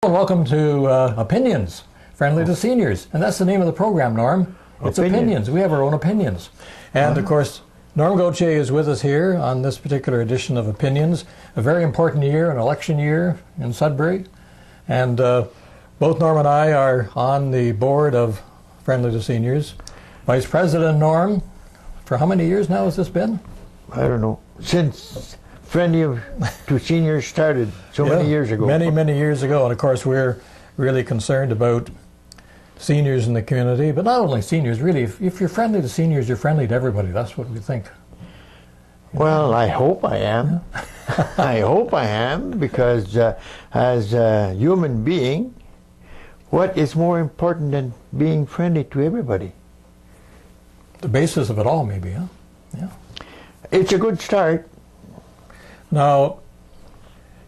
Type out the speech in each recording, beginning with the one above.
Welcome to Opinions, Friendly to Seniors. And that's the name of the program, Norm. It's Opinions. We have our own opinions. And of course, Normand Gauthier is with us here on this particular edition of Opinions. A very important year, an election year in Sudbury. And both Norm and I are on the board of Friendly to Seniors. Vice President Norm, for how many years now has this been? I don't know. Since Friendly to Seniors started many years ago. Many years ago. And of course, we're really concerned about seniors in the community, but not only seniors, really. If you're friendly to seniors, you're friendly to everybody. That's what we think. Well, I hope I am. I hope I am, because as a human being, what is more important than being friendly to everybody? The basis of it all, maybe, huh? Yeah. It's a good start. Now,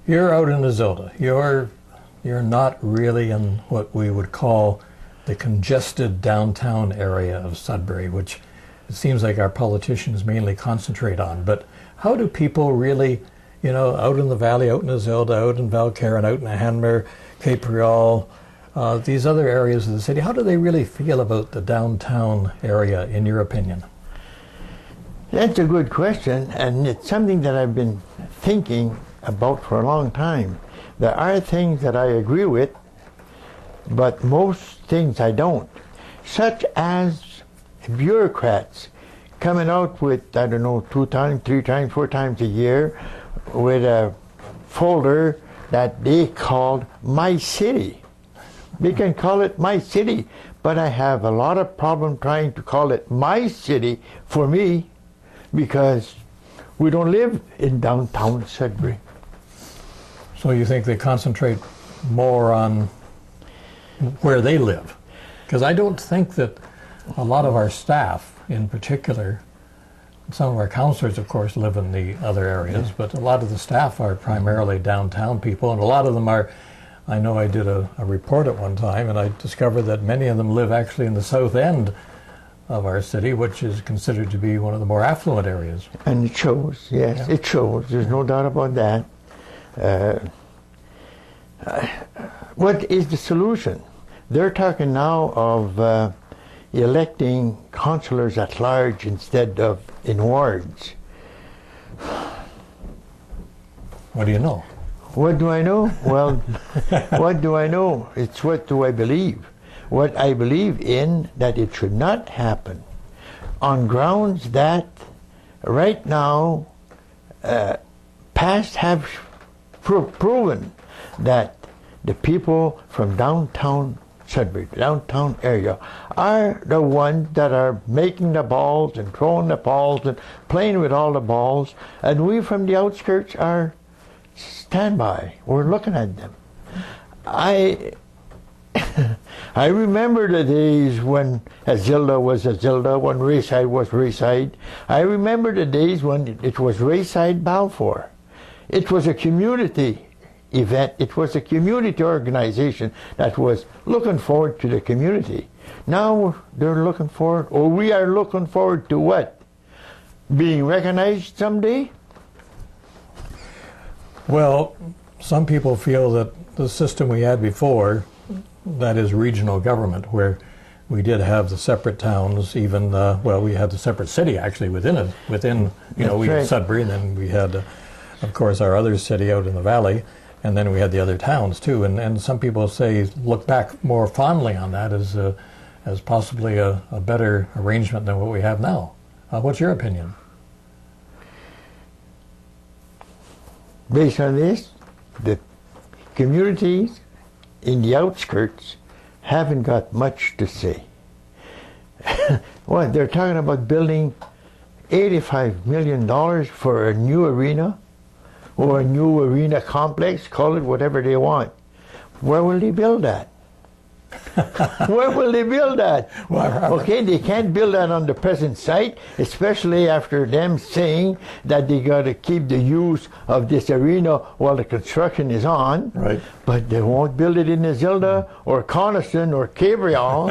you're out in Azilda. You're not really in what we would call the congested downtown area of Sudbury, which it seems like our politicians mainly concentrate on. But how do people really, out in the valley, out in Azilda, out in Valcarron, out in Hanmer, Cape Real, these other areas of the city, how do they really feel about the downtown area, in your opinion? That's a good question, and it's something that I've been thinking about for a long time. There are things that I agree with, but most things I don't. Such as bureaucrats coming out with, 2 times, 3 times, 4 times a year with a folder that they called My City. They can call it My City, but I have a lot of problem trying to call it My City for me, because we don't live in downtown Sudbury. So you think they concentrate more on where they live? Because I don't think that a lot of our staff, in particular, some of our counselors, of course, live in the other areas, but a lot of the staff are primarily downtown people, and a lot of them are, I know I did a report at one time, and I discovered that many of them live actually in the south end of our city, which is considered to be one of the more affluent areas. And it shows, yes, it shows. There's no doubt about that. What is the solution? They're talking now of electing councillors at large instead of in wards. What do you know? What do I know? Well, what do I know? It's what do I believe. What I believe in, that it should not happen, on grounds that right now past have proven that the people from downtown Sudbury, the downtown area, are the ones that are making the balls and throwing the balls and playing with all the balls, and we from the outskirts are standby. We're looking at them. I remember the days when Azilda was Azilda, when Rayside was Rayside. I remember the days when it was Rayside Balfour. It was a community event. It was a community organization that was looking forward to the community. Now they're looking forward, or we are looking forward to what? Being recognized someday? Well, some people feel that the system we had before, that is regional government, where we did have the separate towns, even, we had the separate city actually within it, we had Sudbury, and then we had, of course, our other city out in the valley, and then we had the other towns too, and some people look back more fondly on that as possibly a better arrangement than what we have now. What's your opinion? Based on this, the communities in the outskirts haven't got much to say. Well, they're talking about building $85 million for a new arena, or a new arena complex, call it whatever they want. Where will they build that? Where will they build that? Okay, they can't build that on the present site, especially after them saying that they got to keep the use of this arena while the construction is on. Right. But they won't build it in Azilda or Coniston or Cape Real.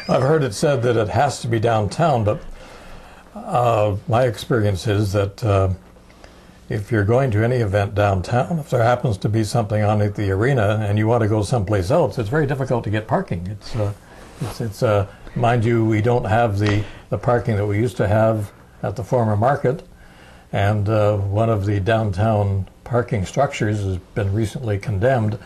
I've heard it said that it has to be downtown, but my experience is that if you're going to any event downtown, if there happens to be something on at the arena and you want to go someplace else, it's very difficult to get parking. It's mind you, we don't have the parking that we used to have at the former market, and one of the downtown parking structures has been recently condemned.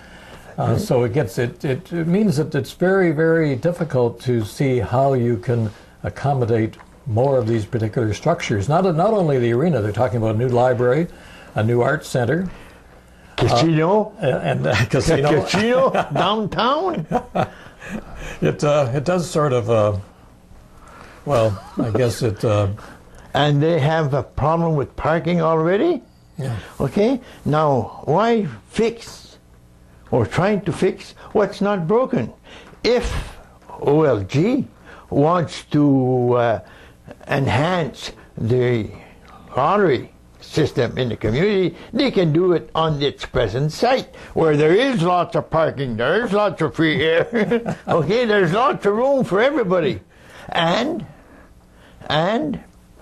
So it means that it's very, very difficult to see how you can accommodate more of these particular structures. Not only the arena, they're talking about a new library, a new art center. Casino? And casino. Casino downtown? It does sort of, well, I guess it... And they have a problem with parking already? Yeah. Okay, now why fix or trying to fix what's not broken? If OLG wants to enhance the lottery system in the community, they can do it on its present site where there is lots of parking, there is lots of free air, okay, there's lots of room for everybody. And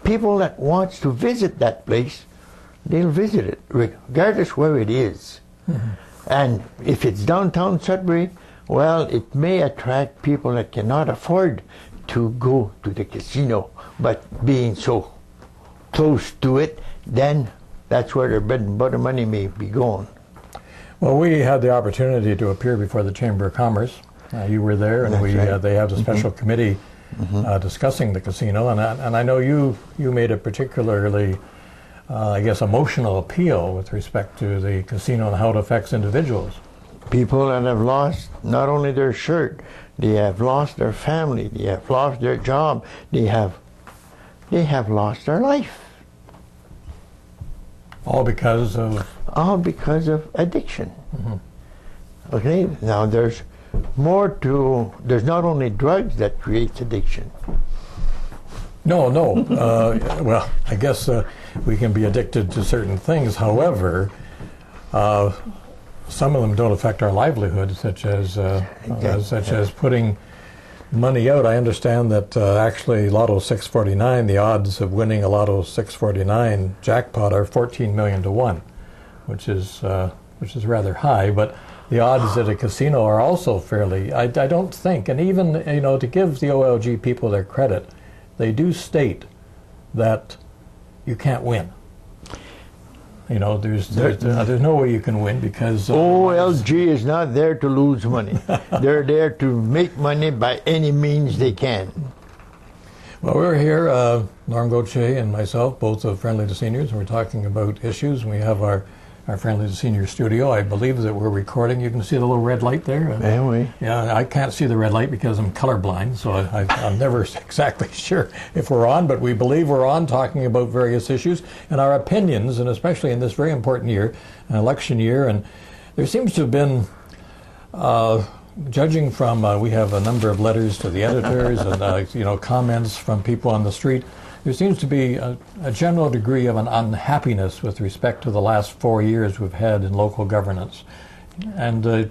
people that wants to visit that place, they'll visit it regardless where it is. Mm-hmm. And if it's downtown Sudbury, well, it may attract people that cannot afford to go to the casino, but being so close to it, then that's where their bread and butter money may be going. Well, we had the opportunity to appear before the Chamber of Commerce. You were there, and right. They have a special committee discussing the casino, and I know you made a particularly, I guess, emotional appeal with respect to the casino and how it affects individuals. People that have lost not only their shirt, they have lost their family, they have lost their job, they have lost their life. All because of addiction. Mm-hmm. Okay, now there's there's not only drugs that creates addiction. No. Well, I guess we can be addicted to certain things. However, some of them don't affect our livelihood, such as putting money out. I understand that actually Lotto 649, the odds of winning a Lotto 649 jackpot are 14 million to 1, which is rather high. But the odds at a casino are also fairly. I don't think, and even to give the OLG people their credit, they do state that you can't win. There's no way you can win because OLG is not there to lose money. They're there to make money by any means they can. Well, we're here, Normand Gauthier and myself, both of Friendly to Seniors, and we're talking about issues. We have our Friendly to Seniors studio. I believe that we're recording. You can see the little red light there. Anyway. Yeah, I can't see the red light because I'm colorblind, so I'm never exactly sure if we're on, but we believe we're on, talking about various issues and our opinions, and especially in this very important year, an election year. And there seems to have been, judging from, we have a number of letters to the editors and comments from people on the street. There seems to be a general degree of an unhappiness with respect to the last 4 years we've had in local governance. And do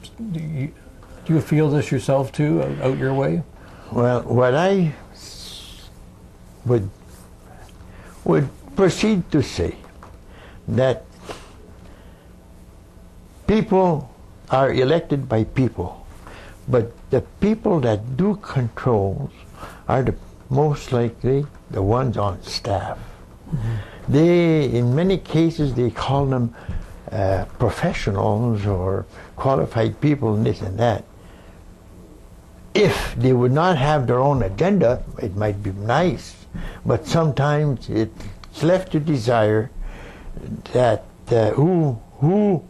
you feel this yourself too, out your way? Well, what I would proceed to say that people are elected by people, but the people that do controls are the most likely the ones on staff. Mm-hmm. In many cases, they call them professionals or qualified people and this and that. If they would not have their own agenda, it might be nice, but sometimes it's left to desire that who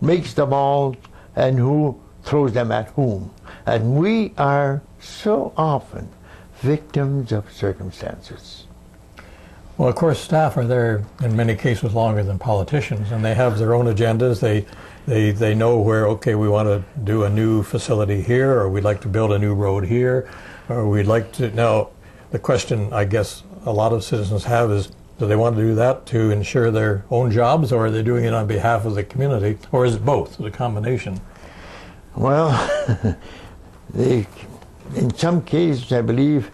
makes the balls and who throws them at whom. And we are so often victims of circumstances. Well, of course, staff are there in many cases longer than politicians, and they have their own agendas. They know where, okay, we want to do a new facility here, or we'd like to build a new road here, or we'd like to. Now, the question I guess a lot of citizens have is, do they want to do that to ensure their own jobs, or are they doing it on behalf of the community, or is it both, the combination? Well, in some cases, I believe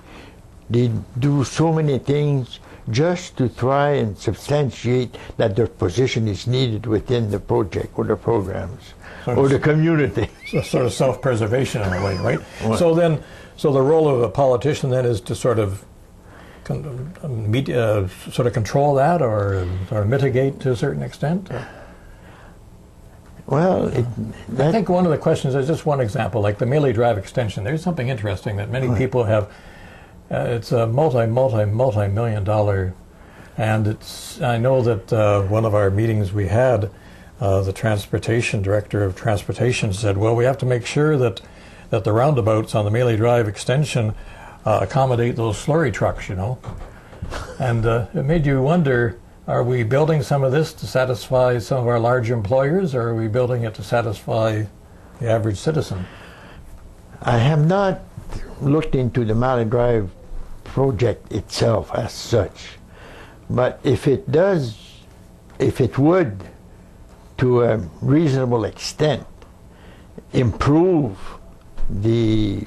they do so many things just to try and substantiate that their position is needed within the project or the programs or the community. So sort of self-preservation in a way, right? So the role of a politician then is to sort of sort of control that or mitigate to a certain extent? Well, I think one of the questions is just one example, like the Mealy Drive extension. There's something interesting that many people have. It's a multi-million dollar, and I know that one of our meetings we had, the transportation director of transportation said, well, we have to make sure that the roundabouts on the Mealy Drive extension accommodate those slurry trucks, you know. And it made you wonder, are we building some of this to satisfy some of our large employers, or are we building it to satisfy the average citizen? I have not looked into the Mealy Drive project itself as such, but if it would, to a reasonable extent, improve the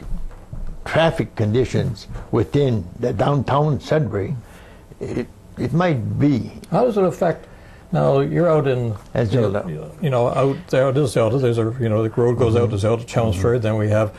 traffic conditions within the downtown Sudbury, it might be. How does it affect? Now you're out in Zelda. You know, out there to Zelda. There's the road goes out to Zelda, Chelmsford. Then we have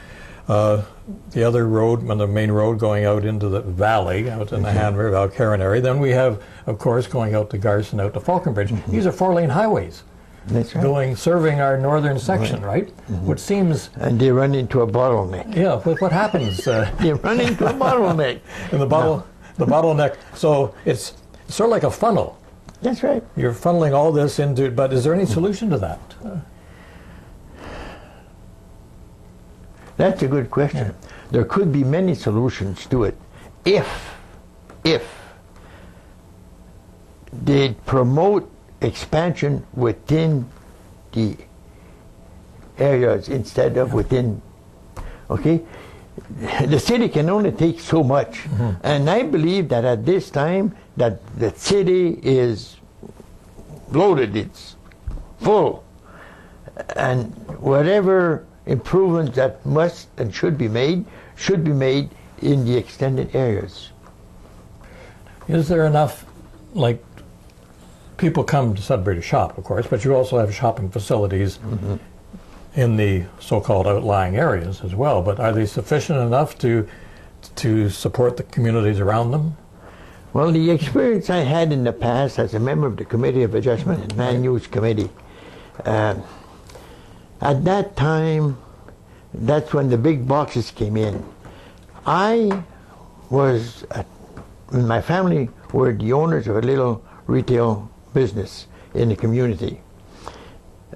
the other road, the main road going out into the valley, out in the Han River, Valcaran area. Then we have, of course, going out to Garson, out to Falconbridge. These are 4-lane highways. That's right. Serving our northern section, right? Which seems... And they run into a bottleneck. Yeah, what happens? They run into a bottleneck. And the bottleneck. So it's sort of like a funnel. That's right. You're funneling all this into... But is there any solution to that? That's a good question. Yeah. There could be many solutions to it if they promote expansion within the areas instead of within. Okay, the city can only take so much, and I believe that at this time that the city is loaded, it's full, and whatever improvements that must and should be made in the extended areas. Is there enough, like, people come to Sudbury to shop, of course, but you also have shopping facilities in the so-called outlying areas as well. But are they sufficient enough to support the communities around them? Well, the experience I had in the past as a member of the Committee of Adjustment and Land Use Committee, at that time, that's when the big boxes came in. My family were the owners of a little retail business in the community.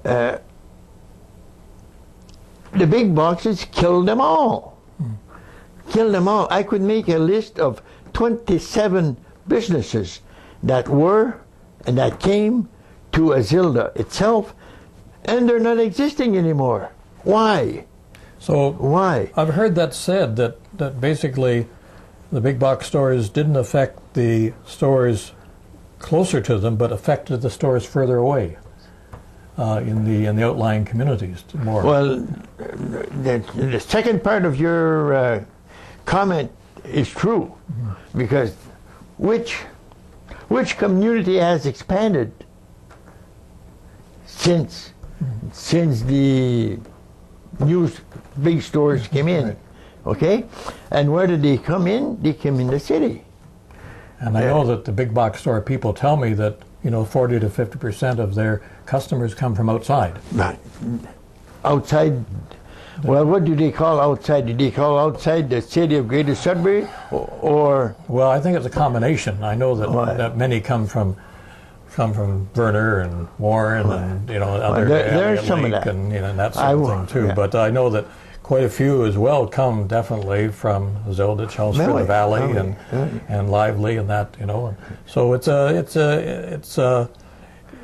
The big boxes killed them all. Killed them all. I could make a list of 27 businesses that were and that came to Azilda itself, and they're not existing anymore. Why? So why? I've heard that said that basically the big box stores didn't affect the stores closer to them, but affected the stores further away in the outlying communities more. Well, the second part of your comment is true, because which community has expanded since the new big stores came in? Right. Okay, and where did they come in? They came in the city. And I know that the big box store people tell me that 40 to 50% of their customers come from outside. Right. Outside. Well, what do they call outside? Do they call outside the city of Greater Sudbury, or? Well, I think it's a combination. I know that many come from Verner and Warren and other there's some Lake of that. and that sort of thing too. Yeah. But I know that quite a few as well come definitely from Zelda, Chelmsford, the Valley, and Lively, and that So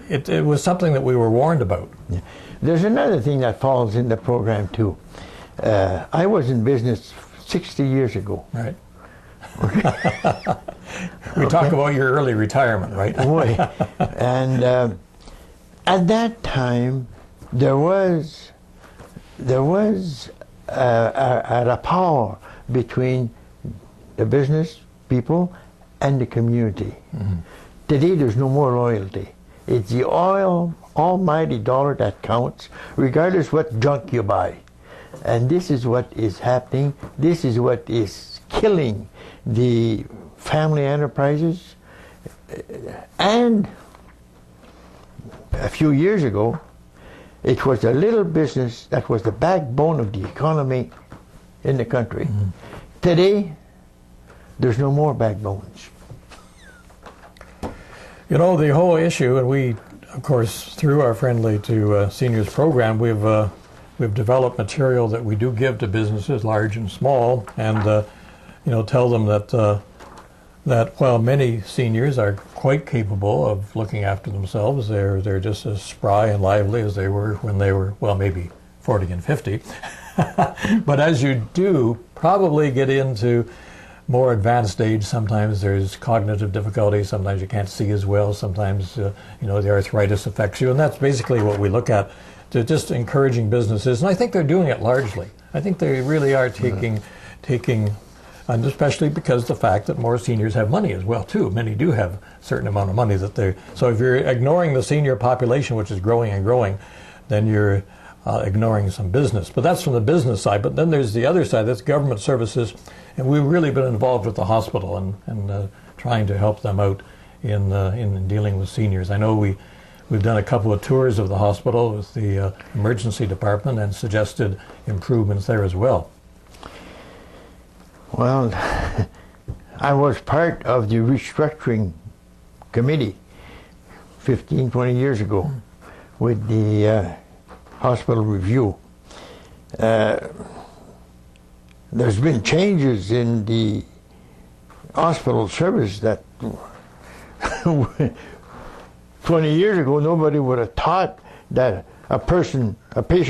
it was something that we were warned about. Yeah. There's another thing that falls in the program too. I was in business 60 years ago. Right. We talk about your early retirement, right? And at that time, there was a rapport between the business people and the community. Today there's no more loyalty. It's the almighty dollar that counts, regardless what junk you buy. And this is what is happening. This is what is killing the family enterprises. And a few years ago, it was a little business that was the backbone of the economy in the country. Today, there's no more backbones. You know, the whole issue, and we, of course, through our Friendly to Seniors program, we've developed material that we do give to businesses, large and small, and you know, tell them that while many seniors are quite capable of looking after themselves, they're just as spry and lively as they were when they were, well, maybe 40 and 50. But as you do probably get into more advanced age, sometimes there's cognitive difficulty, sometimes you can't see as well, sometimes you know, the arthritis affects you, and that's basically what we look at, to just encouraging businesses, and I think they're doing it largely. I think they really are taking, and especially because the fact that more seniors have money as well too. Many do have a certain amount of money that they. So if you're ignoring the senior population, which is growing and growing, then you're ignoring some business. But that's from the business side. But then there's the other side, that's government services, and we've really been involved with the hospital and trying to help them out in dealing with seniors. I know we've done a couple of tours of the hospital with the emergency department and suggested improvements there as well. Well, I was part of the restructuring committee 15, 20 years ago with the hospital review. There's been changes in the hospital service that 20 years ago nobody would have thought that a patient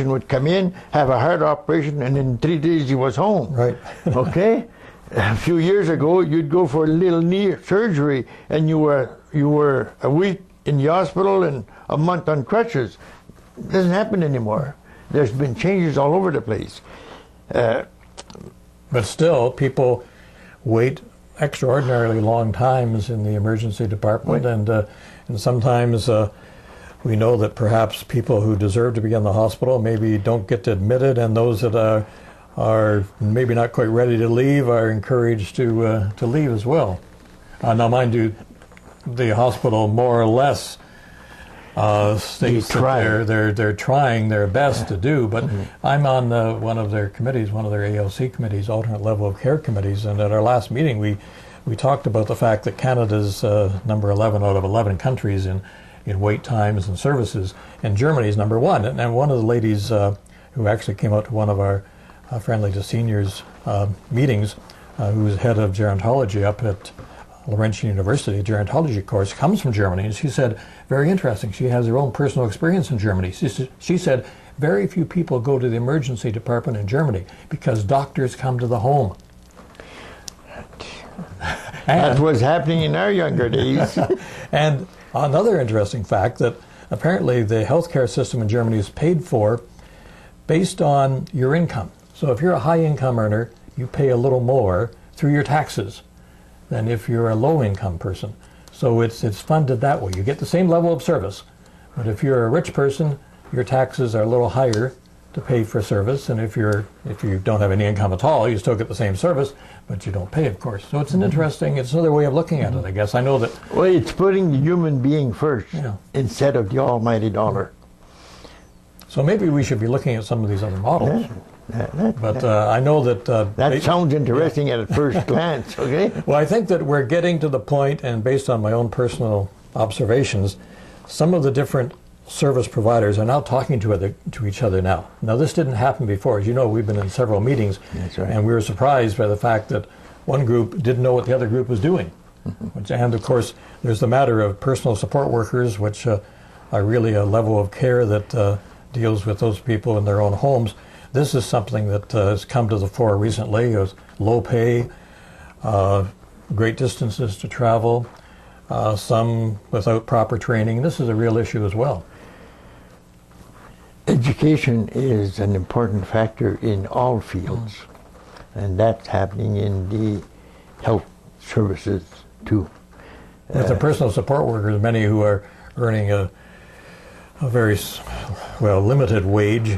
would come in, have a heart operation, and in 3 days he was home. Right. Okay? A few years ago, you'd go for a little knee surgery, and you were a week in the hospital and a month on crutches. It doesn't happen anymore. There's been changes all over the place. But still, people wait extraordinarily long times in the emergency department, and sometimes we know that perhaps people who deserve to be in the hospital maybe don't get admitted, and those that are maybe not quite ready to leave are encouraged to leave as well. Now, mind you, the hospital more or less states that they're trying their best to do, but I'm on one of their committees, one of their ALC committees, alternate level of care committees, and at our last meeting we talked about the fact that Canada's number 11 out of 11 countries in wait times and services, and Germany's number 1. And one of the ladies who actually came out to one of our Friendly to Seniors meetings, who's head of gerontology up at Laurentian University, a gerontology course, comes from Germany, and she said, very interesting, she has her own personal experience in Germany. She said, very few people go to the emergency department in Germany because doctors come to the home. That was happening in our younger days. And another interesting fact, that apparently the healthcare system in Germany is paid for based on your income. So if you're a high income earner, you pay a little more through your taxes than if you're a low income person. So it's funded that way. You get the same level of service, but if you're a rich person, your taxes are a little higher to pay for service, and if you don't have any income at all, you still get the same service, but you don't pay, of course. So it's an interesting, it's another way of looking at it, I guess. I know that. Well, it's putting the human being first instead of the almighty dollar. So maybe we should be looking at some of these other models. But I know that... that sounds interesting at first glance, okay? Well, I think that we're getting to the point, and based on my own personal observations, some of the different service providers are now talking to each other now. Now, this didn't happen before. As you know, we've been in several meetings, That's right. and we were surprised by the fact that one group didn't know what the other group was doing. And, of course, there's the matter of personal support workers, which are really a level of care that deals with those people in their own homes. This is something that has come to the fore recently. It was low pay, great distances to travel, some without proper training. This is a real issue as well. Education is an important factor in all fields, and that's happening in the health services too. With the personal support workers, many who are earning a very limited wage,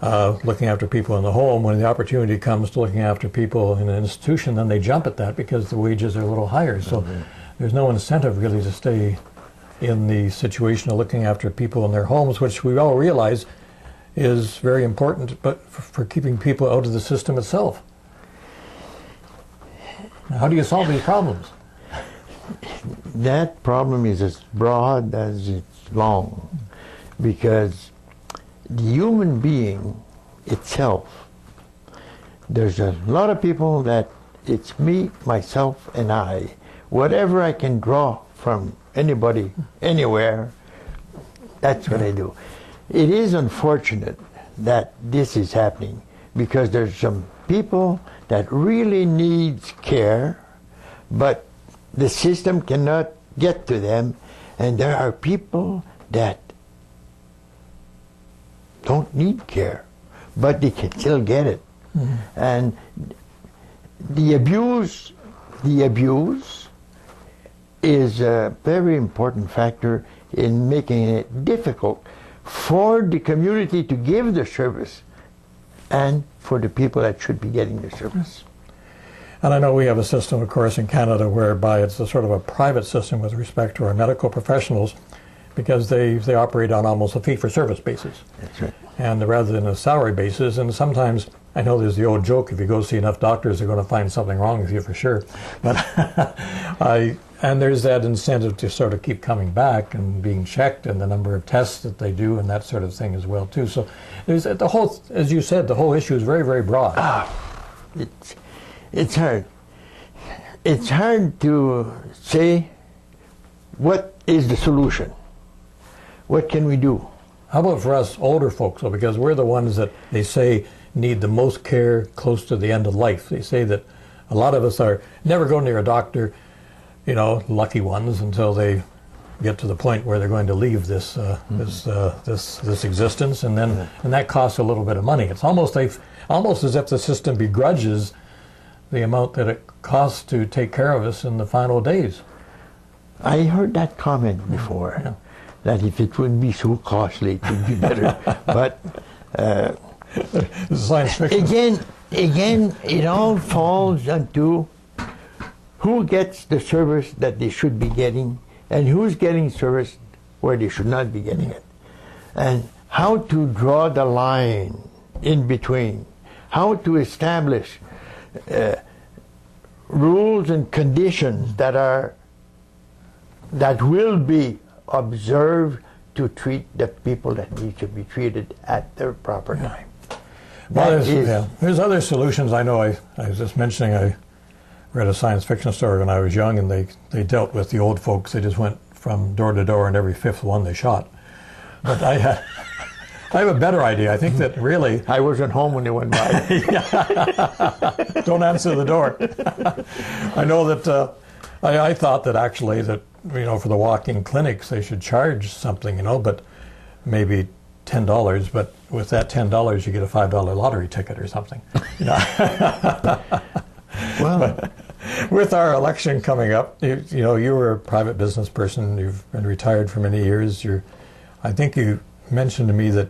looking after people in the home, when the opportunity comes to looking after people in an institution, then they jump at that because the wages are a little higher. So there's no incentive really to stay in the situation of looking after people in their homes, which we all realize is very important, but for keeping people out of the system itself. Now, how do you solve these problems? That problem is as broad as it's long, because the human being itself, there's a lot of people that it's me, myself, and I. Whatever I can draw from anybody, anywhere, that's what I do. It is unfortunate that this is happening, because there's some people that really needs care, but the system cannot get to them, and there are people that don't need care, but they can still get it. And the abuse is a very important factor in making it difficult for the community to give the service and for the people that should be getting the service. And I know we have a system, of course, in Canada whereby it's a sort of a private system with respect to our medical professionals, because they operate on almost a fee-for-service basis. That's right. And rather than a salary basis, and sometimes, I know there's the old joke, if you go see enough doctors, they're going to find something wrong with you for sure. But and there's that incentive to sort of keep coming back and being checked, and the number of tests that they do and that sort of thing as well too. So there's the whole, as you said, the whole issue is very, very broad. It's hard. It's hard to say what is the solution. What can we do? How about for us older folks, though, because we're the ones that they say need the most care close to the end of life. They say that a lot of us are never go near a doctor, you know, lucky ones, until they get to the point where they're going to leave this this existence, and then and that costs a little bit of money. It's almost as if the system begrudges the amount that it costs to take care of us in the final days. I heard that comment before, that if it wouldn't be so costly, it would be better. But science fiction. Again, it all falls into who gets the service that they should be getting, and who's getting service where they should not be getting it, and how to draw the line in between, how to establish rules and conditions that will be observed to treat the people that need to be treated at their proper time. Well, there's other solutions. I know I was just mentioning, I read a science fiction story when I was young, and they dealt with the old folks. They just went from door to door, and every fifth one they shot. But I have a better idea. I think that really... I wasn't home when they went by. Don't answer the door. I know that I thought that actually that, you know, for the walk-in clinics they should charge something, you know, but maybe $10, but with that $10 you get a $5 lottery ticket or something. You know? Well, but with our election coming up, you know, you were a private business person. You've been retired for many years. I think you mentioned to me that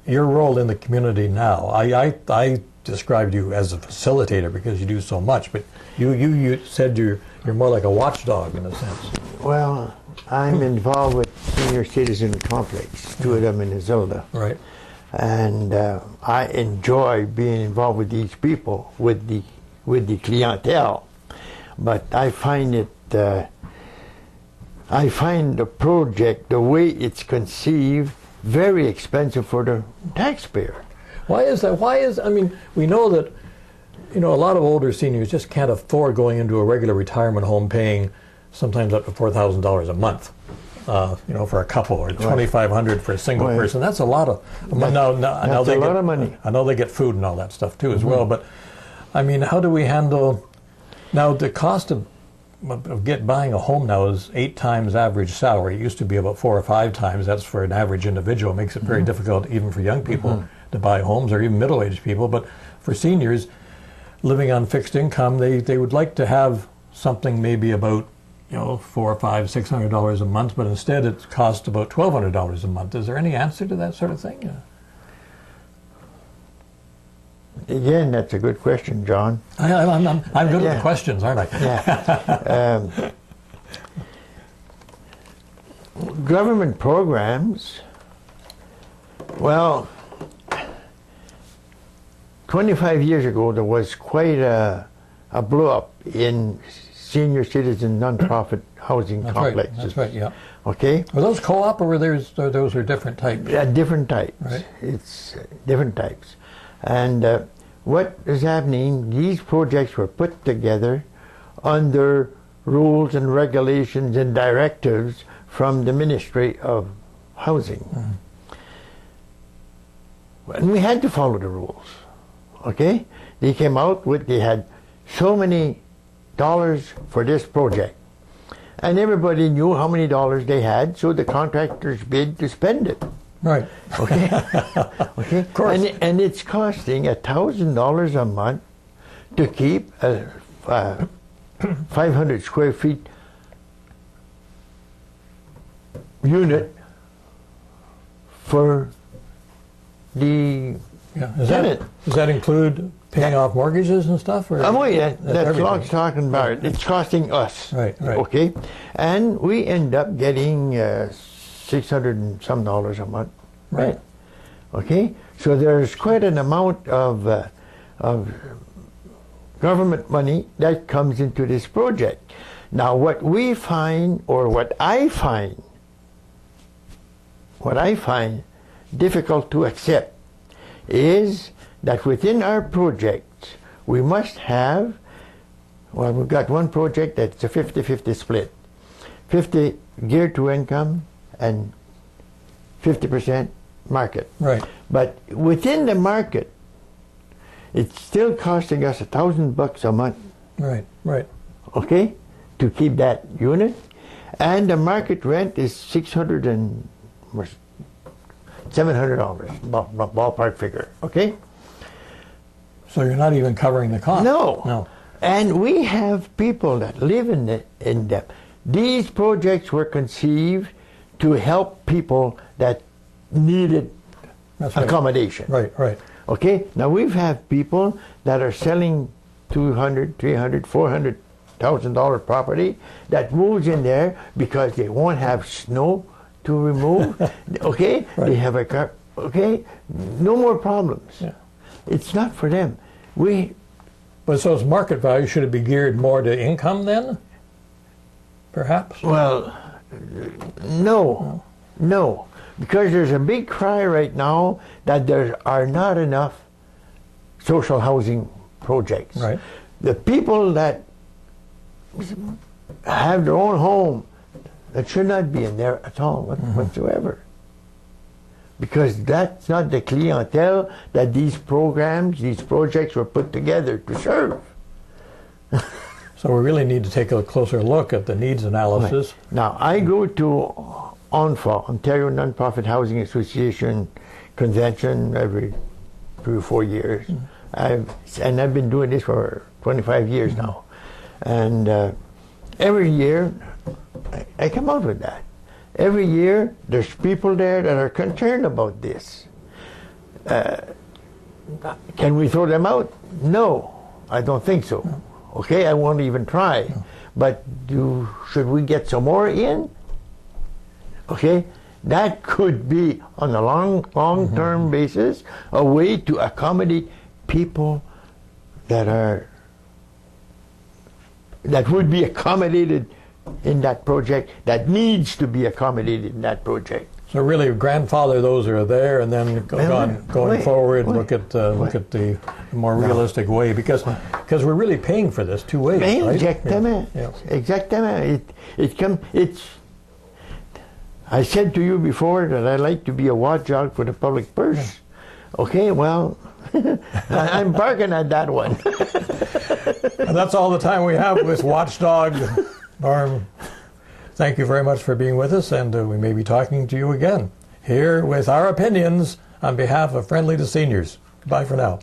your role in the community now, I described you as a facilitator because you do so much, but you said you're more like a watchdog in a sense. Well, I'm involved with senior citizen complex, two of them in Isilda. Right. And I enjoy being involved with these people, with the clientele. But I find it, I find the project, the way it's conceived, very expensive for the taxpayer. Why is that? I mean, we know that, you know, a lot of older seniors just can't afford going into a regular retirement home paying sometimes up to $4,000 a month, you know, for a couple, or $2,500 for a single person. That's a lot of money. That's a lot of money. I know they get food and all that stuff too as well, but I mean, how do we handle, now the cost of buying a home now is 8 times average salary. It used to be about 4 or 5 times. That's for an average individual. It makes it very difficult even for young people to buy homes, or even middle-aged people. But for seniors living on fixed income, they would like to have something maybe about, $400, $500, $600 a month, but instead it costs about $1,200 a month. Is there any answer to that sort of thing? Again, that's a good question, John. I'm good at the questions, aren't I? Yeah. Government programs, well, 25 years ago there was quite a blow-up in senior citizen non-profit housing complexes. That's right, yeah. Okay? Were those co-op or those are different types? Yeah, different types. Right. It's different types. And what is happening, these projects were put together under rules and regulations and directives from the Ministry of Housing. And we had to follow the rules. Okay? They came out with, they had so many dollars for this project. And everybody knew how many dollars they had, so the contractors bid to spend it. Right. Okay? Okay? Of course. And it's costing $1,000 a month to keep a 500 square feet unit for the tenant. Does that include paying off mortgages and stuff? Or Oh yeah, that's what I'm talking about. It's costing us. Right. Okay? And we end up getting $600 and some a month. Right. Okay? So there's quite an amount of government money that comes into this project. Now what we find, or what I find difficult to accept is that within our projects we must have, well, we've got one project that's a 50-50 split. 50 geared to income and 50% market. Right. But within the market, it's still costing us $1,000 a month. Right. Okay, to keep that unit, and the market rent is $600 and $700 ballpark figure. Okay. So you're not even covering the cost. No. And we have people that live in them. These projects were conceived to help people that needed accommodation. Right. Okay. Now we have people that are selling $200,000, $300,000, $400,000 property that moves in there because they won't have snow to remove. Okay. Right. They have a car. Okay. No more problems. Yeah. It's not for them. But so its market value, should it be geared more to income then? Perhaps? Well, no. Because there's a big cry right now that there are not enough social housing projects. Right. The people that have their own home, that should not be in there at all whatsoever. Because that's not the clientele that these programs, these projects were put together to serve. So we really need to take a closer look at the needs analysis. Right. Now, I go to ONFA, Ontario Nonprofit Housing Association convention every 3 or 4 years. I've been doing this for 25 years now. And every year, I come out with that. Every year, there's people there that are concerned about this. Can we throw them out? No, I don't think so. Okay, I won't even try. But should we get some more in? Okay, that could be on a long-term basis a way to accommodate people that would be accommodated in that project, that needs to be accommodated in that project. So really, grandfather those who are there, and then going forward, look at the more realistic way, because we're really paying for this two ways. Right? Exactement. Yeah. Exactement. I said to you before that I like to be a watchdog for the public purse. Yeah. Okay, well, I'm barking at that one. And that's all the time we have with Watchdog. Norm, thank you very much for being with us, and we may be talking to you again here with our opinions on behalf of Friendly to Seniors. Goodbye for now.